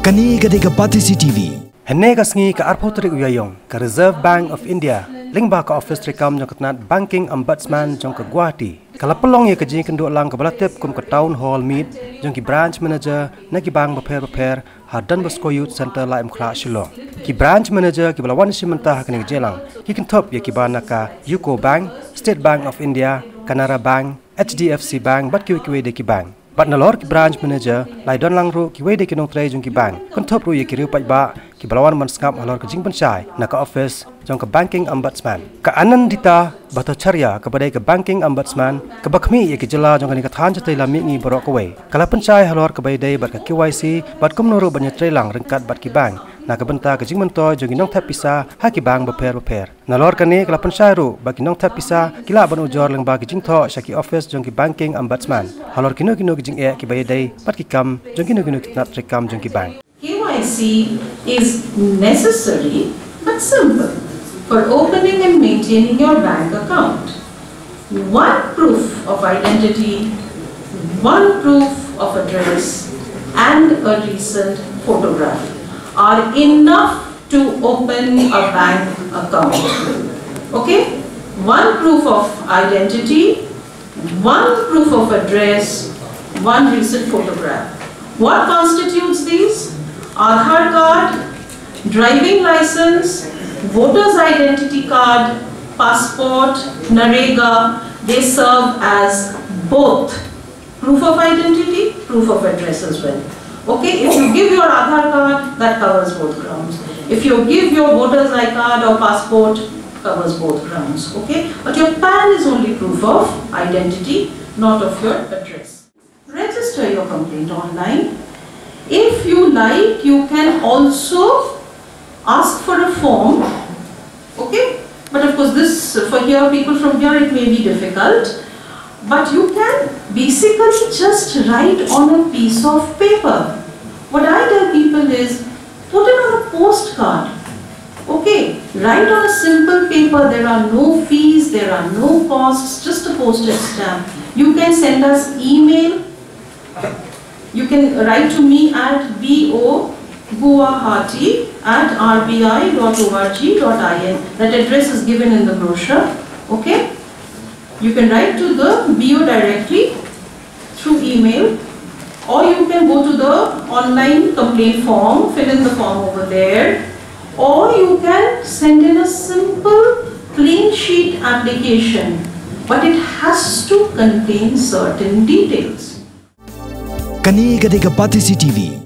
Kani gadiga Pati CTV. Henne kasngi ka arpotrik uyayong ka Reserve Bank of India lingba ka office rekam jong katnat banking ombudsman jong ka Guwahati. Kala pelong ye ka jing kendo lang ka balatip kum ka town hall meet jong ki branch manager na ki bang baper hadan Bosco Youth Center la imkhla Shillong. Ki branch manager ki balawan simenta hakning jelang. Ki kentop ye ki bana ka UCO Bank, State Bank of India, Canara Bank, HDFC Bank bat ki de ki bank. But Halor ki branch manager lai don lang ru ki wede ki nong tray jong ki bank kontop ru ye ki riu Paidbah ki balawan man skap Halor ka jing Pynshai na ka office jong ka banking ombudsman ka anan dita bato charya ka badai ka banking ombudsman ka bakmi ye ki jela jong ka than chatai la mi ngi borok ka we kala Pynshai Halor ka baidai bat ka KYC bat kum noru banya tray lang rengkat bat ki bank na ka benta ka jing mentoy jong nong thap pisa ha ki bang baper Halor ka ni kala Pynshai ru ba ki nong thap pisa kila ban ujor leng ba ki jing tho shaki office jong ki banking ombudsman Halor kino jing e ki bayadai pat ki kam jong kino kitnat rekam jong ki bank. KYC is necessary but simple for opening and maintaining your bank account. One proof of identity, one proof of address and a recent photograph are enough to open a bank account. Okay? One proof of identity, one proof of address, one recent photograph. What constitutes these? Aadhaar card, driving license, voter's identity card, passport, Narega, they serve as both proof of identity, proof of address as well. Okay, if you give your Aadhaar card, that covers both grounds. If you give your voter's ID card or passport, covers both grounds. Okay, but your PAN is only proof of identity, not of your address. Register your complaint online. If you like, you can also ask for a form. Okay, but of course this for here people from here it may be difficult. But you can basically just write on a piece of paper. What I tell people is put it on a postcard. Okay, write on a simple paper. There are no fees, there are no costs, just a postage stamp. You can send us email. You can write to me at boguwahati@rbi.org.in. That address is given in the brochure. Okay? You can write to the BO directly through email, or you can go to the online complaint form, fill in the form over there, or you can send in a simple plain sheet application, but it has to contain certain details. Kani gadiga Pati CTV.